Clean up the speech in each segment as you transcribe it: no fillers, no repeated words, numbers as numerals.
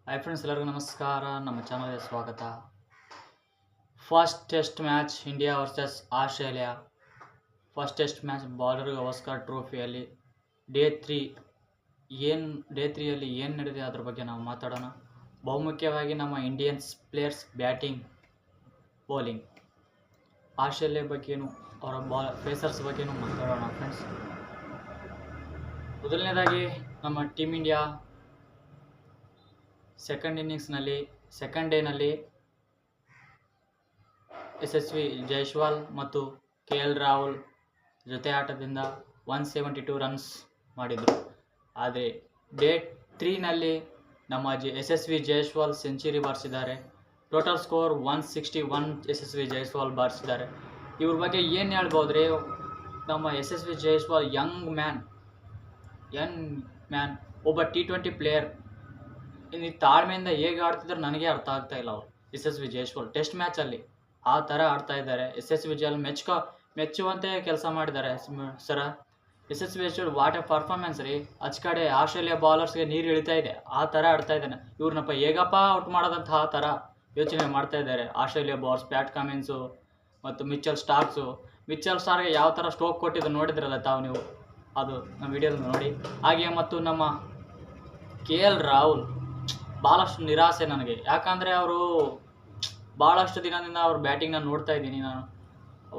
Hi friends, ಎಲ್ಲರಿಗೂ ನಮಸ್ಕಾರ. ನಮ್ಮ ಚಾನಲ್ಗೆ ಸ್ವಾಗತ. First test match India versus Australia. First test match Border Gavaskar ಟ್ರೋಫಿಯಲ್ಲಿ ಡೇ ತ್ರೀಯಲ್ಲಿ ಏನು ನಡೆದಿದೆ ಅದ್ರ ಬಗ್ಗೆ ನಾವು ಮಾತಾಡೋಣ. ಬಹುಮುಖ್ಯವಾಗಿ ನಮ್ಮ Indians players batting, bowling, Australia ಬಗ್ಗೆನೂ ಅವರ ಫೇಸರ್ಸ್ ಬಗ್ಗೆನೂ ಮಾತಾಡೋಣ ಫ್ರೆಂಡ್ಸ್. ಮೊದಲನೇದಾಗಿ ನಮ್ಮ ಟೀಮ್ ಇಂಡಿಯಾ ಸೆಕೆಂಡ್ ಡೇನಲ್ಲಿ ಯಶಸ್ವಿ ಜೈಸ್ವಾಲ್ ಮತ್ತು KL ರಾಹುಲ್ ಜೊತೆ ಆಟದಿಂದ 172 ರನ್ಸ್ ಮಾಡಿದರು. ಆದರೆ ಡೇ 3ನಲ್ಲಿ ನಮ್ಮ ಯಶಸ್ವಿ ಜೈಸ್ವಾಲ್ ಸೆಂಚುರಿ ಬಾರಿಸಿದ್ದಾರೆ. ಟೋಟಲ್ ಸ್ಕೋರ್ 161 ಯಶಸ್ವಿ ಜೈಸ್ವಾಲ್ ಬಾರಿಸಿದ್ದಾರೆ. ಇವ್ರ ಬಗ್ಗೆ ಏನು ಹೇಳ್ಬೋದ್ರಿ? ನಮ್ಮ ಯಶಸ್ವಿ ಜೈಸ್ವಾಲ್ ಯಂಗ್ ಮ್ಯಾನ್, ಒಬ್ಬ T20 ಪ್ಲೇಯರ್. ಇನ್ನು ತಾಳ್ಮೆಯಿಂದ ಹೇಗೆ ಆಡ್ತಿದ್ದಾರೆ ನನಗೆ ಅರ್ಥ ಆಗ್ತಾ ಇಲ್ಲ. ಅವರು ಯಶಸ್ವಿ ಜೈಸ್ವಾಲ್ ಟೆಸ್ಟ್ ಮ್ಯಾಚಲ್ಲಿ ಆ ಥರ ಆಡ್ತಾ ಇದ್ದಾರೆ. ಯಶಸ್ವಿ ಜೈಸ್ವಾಲ್ ಮೆಚ್ಚುವಂತೆ ಕೆಲಸ ಮಾಡಿದ್ದಾರೆ ಸರ. ಯಶಸ್ವಿ ಜೈಸ್ವಾಲ್ ವಾಟ್ ಎ ಪರ್ಫಾರ್ಮೆನ್ಸ್ ರೀ. ಕಡೆ ಆಸ್ಟ್ರೇಲಿಯಾ ಬಾಲರ್ಸ್ಗೆ ನೀರು ಇಳಿತಾ ಇದೆ, ಆ ಥರ ಆಡ್ತಾ ಇದ್ದಾನೆ. ಇವ್ರನ್ನಪ್ಪ ಹೇಗಪ್ಪ ಔಟ್ ಮಾಡೋದಂತ ಆ ಥರ ಯೋಚನೆ ಮಾಡ್ತಾ ಇದ್ದಾರೆ ಆಸ್ಟ್ರೇಲಿಯಾ ಬಾಲರ್ಸ್. ಪ್ಯಾಟ್ ಕಮಿನ್ಸು ಮತ್ತು ಮಿಚೆಲ್ ಸ್ಟಾರ್ಕ್ಗೆ ಯಾವ ಥರ ಸ್ಟ್ರೋಕ್ ಕೊಟ್ಟಿದ್ದು ನೋಡಿದ್ರಲ್ಲ ತಾವು ನೀವು, ಅದು ನಮ್ಮ ವಿಡಿಯೋದಲ್ಲಿ ನೋಡಿ. ಹಾಗೆ ಮತ್ತು ನಮ್ಮ KL ರಾಹುಲ್ ಭಾಳಷ್ಟು ನಿರಾಸೆ ನನಗೆ. ಯಾಕಂದರೆ ಅವರು ಭಾಳಷ್ಟು ದಿನದಿಂದ ಅವ್ರ ಬ್ಯಾಟಿಂಗ್ನ ನೋಡ್ತಾ ಇದ್ದೀನಿ ನಾನು.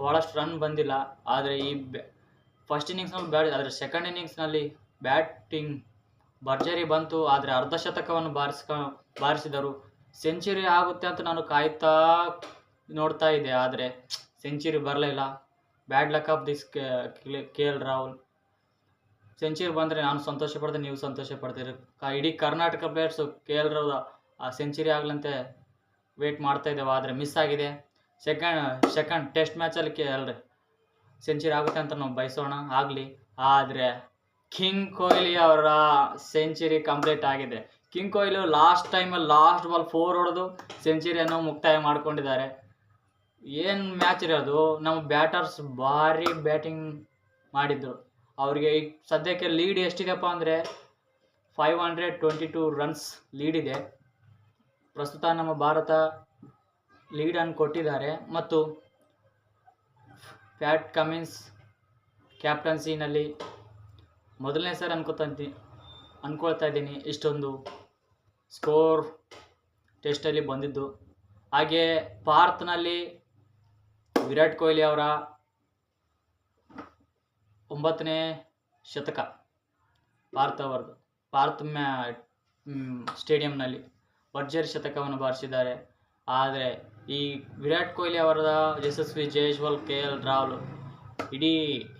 ಭಾಳಷ್ಟು ರನ್ ಬಂದಿಲ್ಲ. ಆದರೆ ಈ ಫಸ್ಟ್ ಇನ್ನಿಂಗ್ಸ್ನಲ್ಲಿ ಆದರೆ ಸೆಕೆಂಡ್ ಇನ್ನಿಂಗ್ಸ್ನಲ್ಲಿ ಬ್ಯಾಟಿಂಗ್ ಭರ್ಜರಿ ಬಂತು. ಆದರೆ ಅರ್ಧಶತಕವನ್ನು ಬಾರಿಸಿದರು. ಸೆಂಚುರಿ ಆಗುತ್ತೆ ಅಂತ ನಾನು ಕಾಯ್ತಾ ನೋಡ್ತಾ ಇದ್ದೆ, ಆದರೆ ಸೆಂಚುರಿ ಬರಲಿಲ್ಲ. Bad luck of this KL Rahul. Century ಬಂದರೆ ನಾನು ಸಂತೋಷ ಪಡ್ತೀನಿ, ನೀವು ಸಂತೋಷ ಪಡ್ತೀರಿ. ಇಡೀ Karnataka players KL Rahul century ಆಗಲಂತೆ ವೇಟ್ ಮಾಡ್ತಾ ಇದ್ದೇವೆ, ಆದರೆ ಮಿಸ್ ಆಗಿದೆ. ಸೆಕೆಂಡ್ ಟೆಸ್ಟ್ ಮ್ಯಾಚಲ್ಲಿ ಸೆಂಚುರಿ ಆಗುತ್ತೆ ಅಂತ ನಾವು ಬಯಸೋಣ, ಆಗಲಿ. ಆದರೆ ಕಿಂಗ್ ಕೊಹ್ಲಿ ಅವರ ಸೆಂಚುರಿ ಕಂಪ್ಲೀಟ್ ಆಗಿದೆ. ಕಿಂಗ್ ಕೊಹ್ಲಿ ಲಾಸ್ಟ್ ಬಾಲ್ 4 ಹೊಡೆದು ಸೆಂಚುರಿಯನ್ನು ಮುಕ್ತಾಯ ಮಾಡ್ಕೊಂಡಿದ್ದಾರೆ. ಏನು ಮ್ಯಾಚ್ ಇರೋದು. ನಮ್ಮ ಬ್ಯಾಟರ್ಸ್ ಭಾರಿ ಬ್ಯಾಟಿಂಗ್ ಮಾಡಿದ್ರು. ಅವರಿಗೆ ಈಗ ಸದ್ಯಕ್ಕೆ ಲೀಡ್ ಎಷ್ಟಿದೆಪ್ಪ ಅಂದರೆ 522 ರನ್ಸ್ ಲೀಡ್ ಇದೆ. ಪ್ರಸ್ತುತ ನಮ್ಮ ಭಾರತ ಲೀಡನ್ನು ಕೊಟ್ಟಿದ್ದಾರೆ. ಮತ್ತು ಪ್ಯಾಟ್ ಕಮಿನ್ಸ್ ಕ್ಯಾಪ್ಟನ್ಸಿನಲ್ಲಿ ಮೊದಲನೇ ಸಾರಿ ಅನ್ಕೊಳ್ತಾ ಇದ್ದೀನಿ ಇಷ್ಟೊಂದು ಸ್ಕೋರ್ ಟೆಸ್ಟಲ್ಲಿ ಬಂದಿದ್ದು. ಹಾಗೆ ಭಾರತನಲ್ಲಿ ವಿರಾಟ್ ಕೊಹ್ಲಿ ಅವರ 9ನೇ ಶತಕ ಭಾರತ ಸ್ಟೇಡಿಯಂನಲ್ಲಿ ಭರ್ಜರಿ ಶತಕವನ್ನು ಬಾರಿಸಿದ್ದಾರೆ. ಆದರೆ ಈ ವಿರಾಟ್ ಕೊಹ್ಲಿ ಅವರ ಯಶಸ್ವಿ ಜೈಸ್ವಾಲ್, KL ರಾಹುಲ್ ಇಡೀ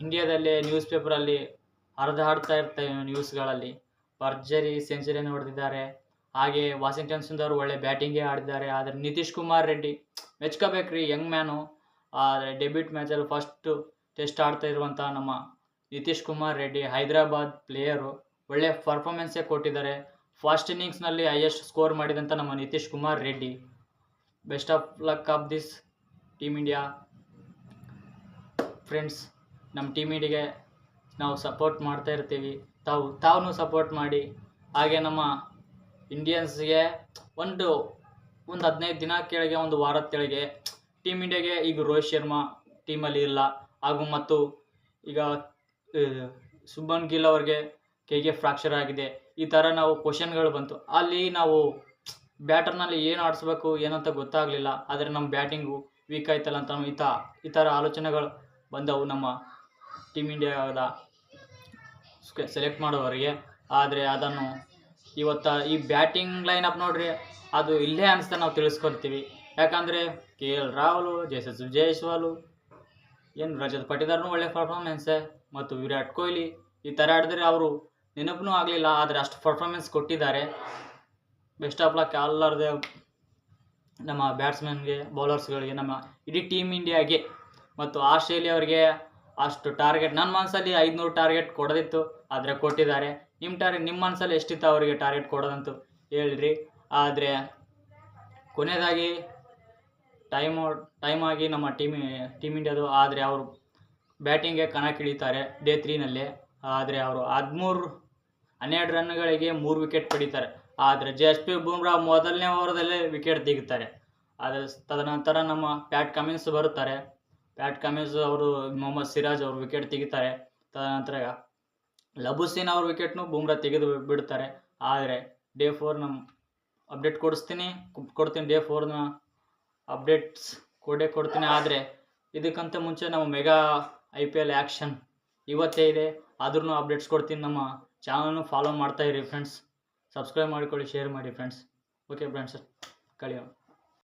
ಇಂಡಿಯಾದಲ್ಲೇ ನ್ಯೂಸ್ ಪೇಪರಲ್ಲಿ ಹರಿದಾಡ್ತಾ ಇರ್ತಾರೆ. ನ್ಯೂಸ್ಗಳಲ್ಲಿ ಭರ್ಜರಿ ಸೆಂಚುರಿಯನ್ನು ಹೊಡೆದಿದ್ದಾರೆ. ಹಾಗೆ ವಾಷಿಂಗ್ಟನ್ ಸುಂದರ್ ಒಳ್ಳೆ ಬ್ಯಾಟಿಂಗೇ ಆಡಿದ್ದಾರೆ. ಆದರೆ ನಿತೀಶ್ ಕುಮಾರ್ ರೆಡ್ಡಿ ಮೆಚ್ಕೋಬೇಕ್ರಿ, ಯಂಗ್ ಮ್ಯಾನು. ಆದರೆ ಡೆಬ್ಯೂಟ್ ಮ್ಯಾಚಲ್ಲಿ ಫಸ್ಟ್ ಟೆಸ್ಟ್ ಆಡ್ತಾ ಇರುವಂಥ ನಮ್ಮ ನಿತೀಶ್ ಕುಮಾರ್ ರೆಡ್ಡಿ ಹೈದರಾಬಾದ್ ಪ್ಲೇಯರು ಒಳ್ಳೆ ಪರ್ಫಾರ್ಮೆನ್ಸೇ ಕೊಟ್ಟಿದ್ದಾರೆ. ಫಸ್ಟ್ ಇನ್ನಿಂಗ್ಸ್ನಲ್ಲಿ ಹೈಯೆಸ್ಟ್ ಸ್ಕೋರ್ ಮಾಡಿದಂಥ ನಮ್ಮ Nitish Kumar Reddy. Best of luck of this team India friends. ನಮ್ಮ ಟೀಮ್ ಇಂಡಿಯಾಗೆ ನಾವು ಸಪೋರ್ಟ್ ಮಾಡ್ತಾ ಇರ್ತೀವಿ, ತಾವು ಸಪೋರ್ಟ್ ಮಾಡಿ. ಹಾಗೆ ನಮ್ಮ ಇಂಡಿಯನ್ಸ್ಗೆ ಒಂದು 15 ದಿನ ಕೆಳಗೆ, ಒಂದು ವಾರದ ಕೆಳಗೆ ಟೀಮ್ ಇಂಡಿಯಾಗೆ ಈಗ ರೋಹಿತ್ ಶರ್ಮಾ ಟೀಮಲ್ಲಿ ಇಲ್ಲ. ಹಾಗೂ ಮತ್ತು ಈಗ ಶುಭ್ಮನ್ ಗಿಲ್ ಅವ್ರಿಗೆ ಕೈಗೆ ಫ್ರಾಕ್ಚರ್ ಆಗಿದೆ. ಈ ಥರ ನಾವು ಕ್ವಶನ್ಗಳು ಬಂತು. ಅಲ್ಲಿ ನಾವು ಬ್ಯಾಟರ್ನಲ್ಲಿ ಏನು ಆಡಿಸ್ಬೇಕು ಏನಂತ ಗೊತ್ತಾಗಲಿಲ್ಲ. ಆದರೆ ನಮ್ಮ ಬ್ಯಾಟಿಂಗು ವೀಕ್ ಆಯ್ತಲ್ಲ ಅಂತ ಈ ಥರ ಆಲೋಚನೆಗಳು ಬಂದವು ನಮ್ಮ ಟೀಮ್ ಇಂಡಿಯಾದ ಸೆಲೆಕ್ಟ್ ಮಾಡೋವರಿಗೆ. ಆದರೆ ಅದನ್ನು ಈ ಬ್ಯಾಟಿಂಗ್ ಲೈನಪ್ ನೋಡ್ರಿ, ಅದು ಇಲ್ಲೇ ಅನಿಸ್ತಾ ನಾವು ತಿಳಿಸ್ಕೊಳ್ತೀವಿ. ಯಾಕಂದರೆ KL ರಾಹುಲ್, ಯಶಸ್ವಿ ಜೈಸ್ವಾಲ್, ರಜತ್ ಪಟಿದಾರ್ನೂ ಒಳ್ಳೆ ಪರ್ಫಾರ್ಮೆನ್ಸೇ. ಮತ್ತು ವಿರಾಟ್ ಕೊಹ್ಲಿ ಈ ಥರ ಆಡಿದ್ರೆ ಅವರು ನೆನಪೂ ಆಗಲಿಲ್ಲ, ಆದರೆ ಅಷ್ಟು ಪರ್ಫಾರ್ಮೆನ್ಸ್ ಕೊಟ್ಟಿದ್ದಾರೆ. ಬೆಸ್ಟ್ ಆಫ್ ಲಕ್ ಎಲ್ಲರದೇ ನಮ್ಮ ಬ್ಯಾಟ್ಸ್ಮನ್ಗೆ, ಬೌಲರ್ಸ್ಗಳಿಗೆ, ನಮ್ಮ ಇಡೀ ಟೀಮ್ ಇಂಡಿಯಾಗೆ. ಮತ್ತು ಆಸ್ಟ್ರೇಲಿಯಾ ಅವರಿಗೆ ಅಷ್ಟು ಟಾರ್ಗೆಟ್ ನನ್ನ ಮನಸ್ಸಲ್ಲಿ 500 ಟಾರ್ಗೆಟ್ ಕೊಡೋದಿತ್ತು, ಆದರೆ ಕೊಟ್ಟಿದ್ದಾರೆ. ನಿಮ್ಮ ಮನಸ್ಸಲ್ಲಿ ಎಷ್ಟಿತ್ತು ಅವರಿಗೆ ಟಾರ್ಗೆಟ್ ಕೊಡೋದಂತೂ ಹೇಳಿರಿ. ಆದರೆ ಕೊನೆಯದಾಗಿ ಟೈಮ್ ಆಗಿ ನಮ್ಮ ಟೀಮ್ ಇಂಡಿಯಾದು. ಆದರೆ ಅವರು ಬ್ಯಾಟಿಂಗ್ಗೆ ಕಣಕ್ಕಿಳಿತಾರೆ ಡೇ 3ನಲ್ಲಿ. ಆದರೆ ಅವರು 12 ರನ್ಗಳಿಗೆ 3 ವಿಕೆಟ್ ಪಡೀತಾರೆ. ಆದರೆ ಜಸ್ಪ್ರೀತ್ ಬುಮ್ರಾ ಮೊದಲನೇ ಓವರ್ದಲ್ಲೇ ವಿಕೆಟ್ ತೆಗಿತಾರೆ. ಆದರೆ ತದನಂತರ ನಮ್ಮ ಪ್ಯಾಟ್ ಕಮಿನ್ಸ್ ಬರುತ್ತಾರೆ. ಪ್ಯಾಟ್ ಕಮಿನ್ಸ್ ಅವರು ಮೊಹಮ್ಮದ್ ಸಿರಾಜ್ ಅವರು ವಿಕೆಟ್ ತೆಗಿತಾರೆ. ತದನಂತರ ಲಬುಸೇನ್ ಅವ್ರ ವಿಕೆಟ್ನು ಬುಮ್ರಾ ತೆಗೆದು ಬಿಡ್ತಾರೆ. ಆದರೆ ಡೇ 4 ನಮ್ಮ ಅಪ್ಡೇಟ್ ಕೊಡ್ತೀನಿ. ಡೇ 4ನ ಅಪ್ಡೇಟ್ಸ್ ಕೊಡ್ತೀನಿ. ಆದರೆ ಇದಕ್ಕಂತ ಮುಂಚೆ ನಮ್ಮ ಮೆಗಾ IPL ಆ್ಯಕ್ಷನ್ ಇವತ್ತೇ ಇದೆ. ಅದ್ರೂ ಅಪ್ಡೇಟ್ಸ್ ಕೊಡ್ತೀನಿ. ನಮ್ಮ ಚಾನಲ್ನು ಫಾಲೋ ಮಾಡ್ತಾಯಿರಿ ಫ್ರೆಂಡ್ಸ್. ಸಬ್ಸ್ಕ್ರೈಬ್ ಮಾಡಿಕೊಳ್ಳಿ, ಶೇರ್ ಮಾಡಿ ಫ್ರೆಂಡ್ಸ್. Okay friends, ಕಳಿಯೋಣ.